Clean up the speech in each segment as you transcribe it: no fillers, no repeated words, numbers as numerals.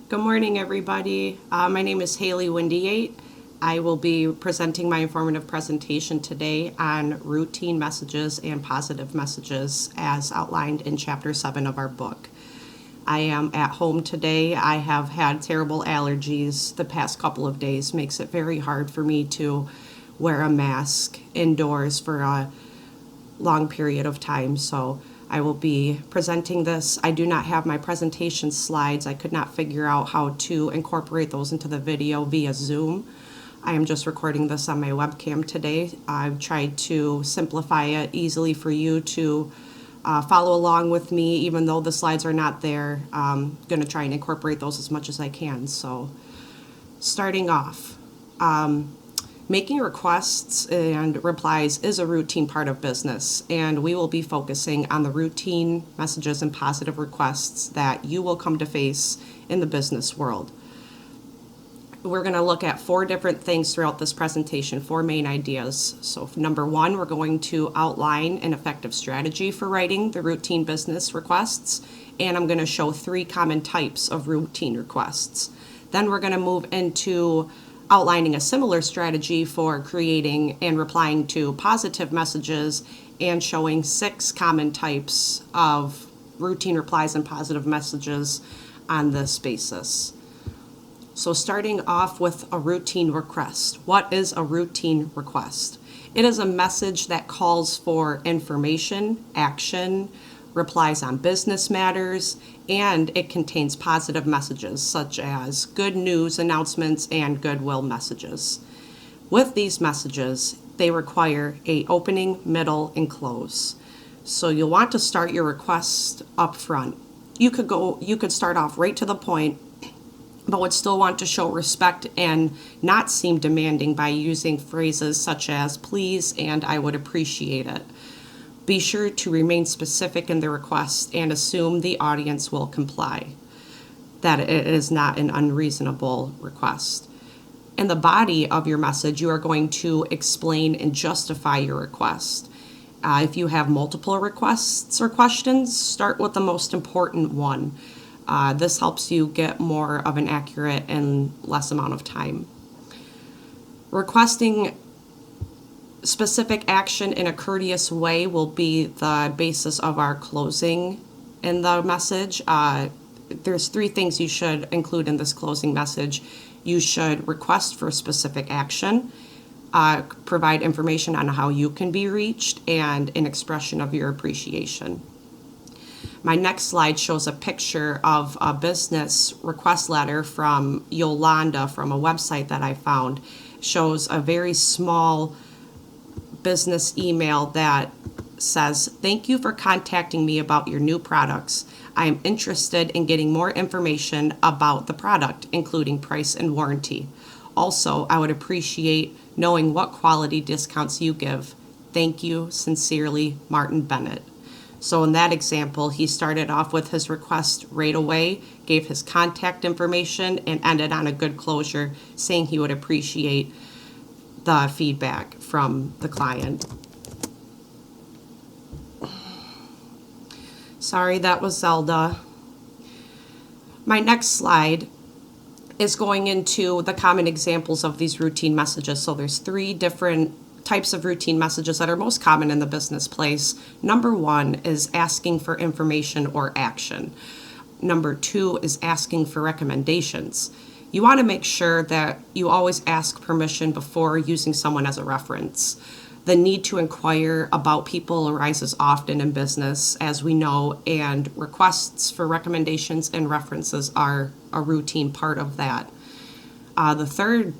Good morning, everybody. My name is Haley Windiate. I will be presenting my informative presentation today on routine messages and positive messages as outlined in Chapter 7 of our book. I am at home today. I have had terrible allergies the past couple of days. Makes it very hard for me to wear a mask indoors for a long period of time. So I will be presenting this. I do not have my presentation slides. I could not figure out how to incorporate those into the video via Zoom. I am just recording this on my webcam today. I've tried to simplify it easily for you to follow along with me, even though the slides are not there. I'm going to try and incorporate those as much as I can. So starting off, making requests and replies is a routine part of business, and we will be focusing on the routine messages and positive requests that you will come to face in the business world. We're going to look at 4 different things throughout this presentation, 4 main ideas. So number 1, we're going to outline an effective strategy for writing the routine business requests, and I'm going to show 3 common types of routine requests. Then we're going to move into outlining a similar strategy for creating and replying to positive messages and showing 6 common types of routine replies and positive messages on this basis. So starting off with a routine request. What is a routine request? It is a message that calls for information, action, replies on business matters, and it contains positive messages such as good news announcements and goodwill messages. With these messages, they require a opening, middle, and close. So you'll want to start your request up front. You could start off right to the point, but would still want to show respect and not seem demanding by using phrases such as please and I would appreciate it. Be sure to remain specific in the request and assume the audience will comply, that it is not an unreasonable request. In the body of your message, you are going to explain and justify your request. If you have multiple requests or questions, start with the most important one. This helps you get more of an accurate and less amount of time. Requesting specific action in a courteous way will be the basis of our closing in the message. There's 3 things you should include in this closing message. You should request for specific action, provide information on how you can be reached, and an expression of your appreciation. My next slide shows a picture of a business request letter from Yolanda from a website that I found. Shows a very small business email that says, "Thank you for contacting me about your new products. I am interested in getting more information about the product, including price and warranty. Also, I would appreciate knowing what quality discounts you give. Thank you, sincerely, Martin Bennett." So in that example, he started off with his request right away, gave his contact information, and ended on a good closure, saying he would appreciate the feedback from the client. Sorry, that was Zelda. My next slide is going into the common examples of these routine messages. So there's 3 different types of routine messages that are most common in the business place. Number 1 is asking for information or action. Number 2 is asking for recommendations. You want to make sure that you always ask permission before using someone as a reference. The need to inquire about people arises often in business, as we know, and requests for recommendations and references are a routine part of that. The third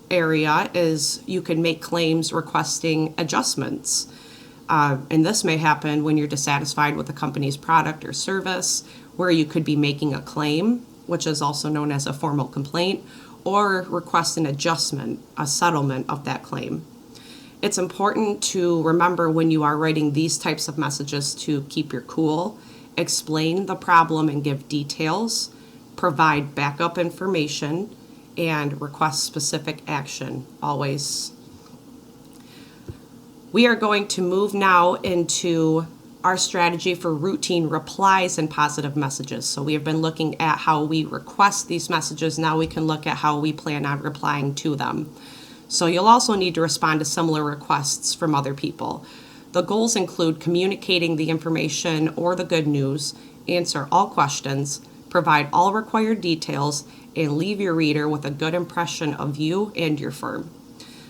area is you can make claims requesting adjustments. And this may happen when you're dissatisfied with the company's product or service, where you could be making a claim, which is also known as a formal complaint, or request an adjustment, a settlement of that claim. It's important to remember when you are writing these types of messages to keep your cool, explain the problem and give details, provide backup information, and request specific action always. We are going to move now into our strategy for routine replies and positive messages. So we have been looking at how we request these messages. Now we can look at how we plan on replying to them. So you'll also need to respond to similar requests from other people. The goals include communicating the information or the good news, answer all questions, provide all required details, and leave your reader with a good impression of you and your firm.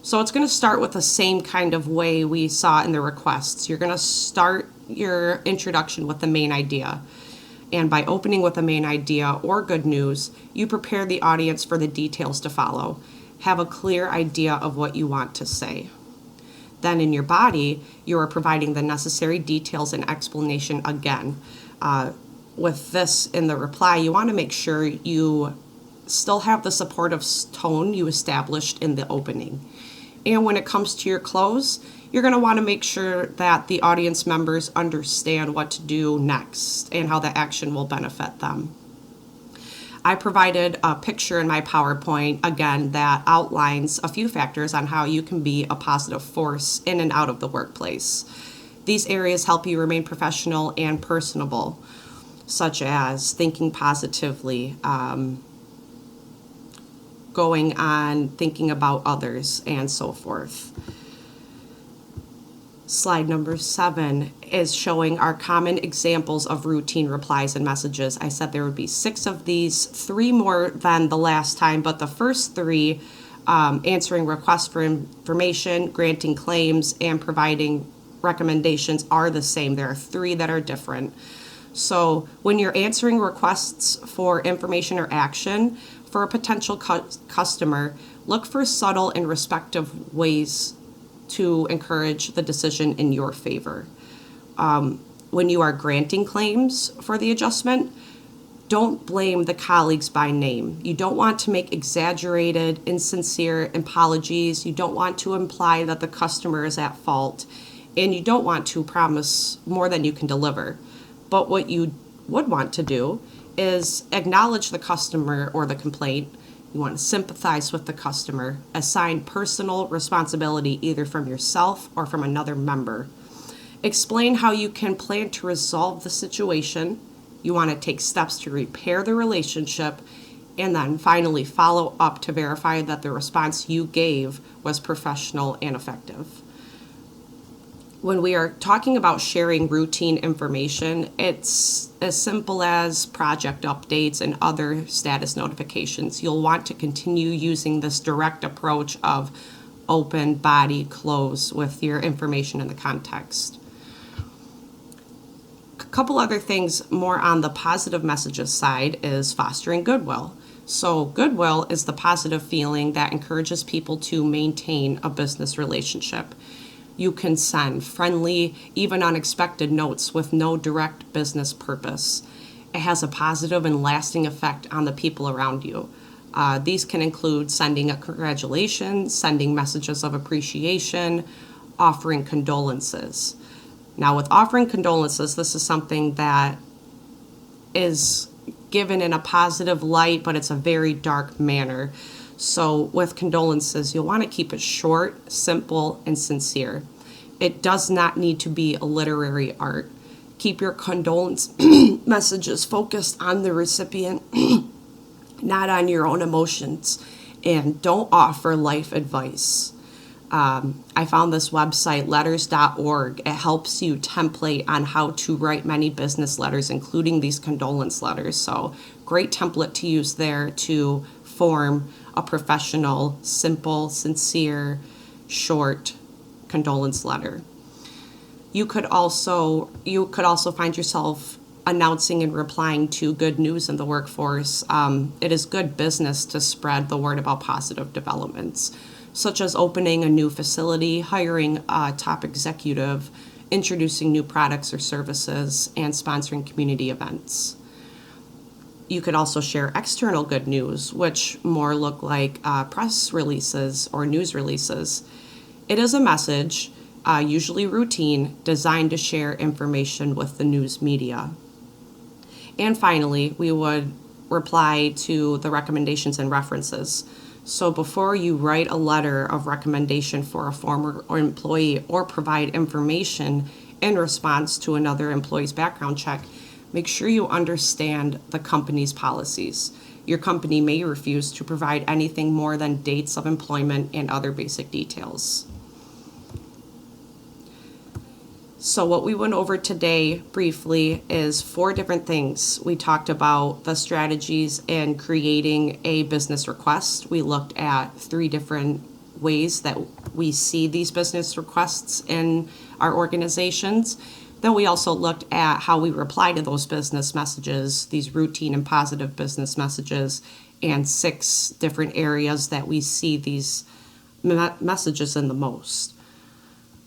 So it's going to start with the same kind of way we saw in the requests. You're going to start your introduction with the main idea. And by opening with a main idea or good news, you prepare the audience for the details to follow. Have a clear idea of what you want to say. Then in your body, you are providing the necessary details and explanation again. With this in the reply, you want to make sure you still have the supportive tone you established in the opening. And when it comes to your close, you're going to want to make sure that the audience members understand what to do next and how the action will benefit them. I provided a picture in my PowerPoint, again, that outlines a few factors on how you can be a positive force in and out of the workplace. These areas help you remain professional and personable, such as thinking positively, going on, thinking about others, and so forth. Slide number 7 is showing our common examples of routine replies and messages. I said there would be 6 of these, 3 more than the last time, but the first 3, answering requests for information, granting claims, and providing recommendations, are the same. There are 3 that are different. So when you're answering requests for information or action for a potential customer, look for subtle and respectful ways to encourage the decision in your favor. When you are granting claims for the adjustment, don't blame the colleagues by name. You don't want to make exaggerated, insincere apologies. You don't want to imply that the customer is at fault, and you don't want to promise more than you can deliver. But what you would want to do is acknowledge the customer or the complaint. You want to sympathize with the customer, assign personal responsibility either from yourself or from another member. Explain how you can plan to resolve the situation. You want to take steps to repair the relationship, and then finally follow up to verify that the response you gave was professional and effective. When we are talking about sharing routine information, it's as simple as project updates and other status notifications. You'll want to continue using this direct approach of open, body, close with your information in the context. A couple other things more on the positive messages side is fostering goodwill. So goodwill is the positive feeling that encourages people to maintain a business relationship. You can send friendly, even unexpected notes with no direct business purpose. It has a positive and lasting effect on the people around you. These can include sending a congratulations, sending messages of appreciation, offering condolences. Now, with offering condolences, this is something that is given in a positive light, but it's a very dark manner. So with condolences, you'll want to keep it short, simple, and sincere. It does not need to be a literary art. Keep your condolence messages focused on the recipient, not on your own emotions, and don't offer life advice. I found this website, letters.org. It helps you template on how to write many business letters, including these condolence letters. So great template to use there to form a professional, simple, sincere, short condolence letter. You could also find yourself announcing and replying to good news in the workforce. It is good business to spread the word about positive developments, such as opening a new facility, hiring a top executive, introducing new products or services, and sponsoring community events. You could also share external good news, which more look like press releases or news releases. It is a message, usually routine, designed to share information with the news media. And finally, we would reply to the recommendations and references. So before you write a letter of recommendation for a former employee or provide information in response to another employee's background check, make sure you understand the company's policies. Your company may refuse to provide anything more than dates of employment and other basic details. So what we went over today briefly is 4 different things. We talked about the strategies in creating a business request. We looked at 3 different ways that we see these business requests in our organizations. Then we also looked at how we reply to those business messages, these routine and positive business messages, and 6 different areas that we see these messages in the most.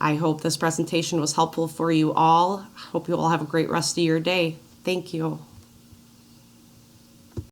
I hope this presentation was helpful for you all. Hope you all have a great rest of your day. Thank you.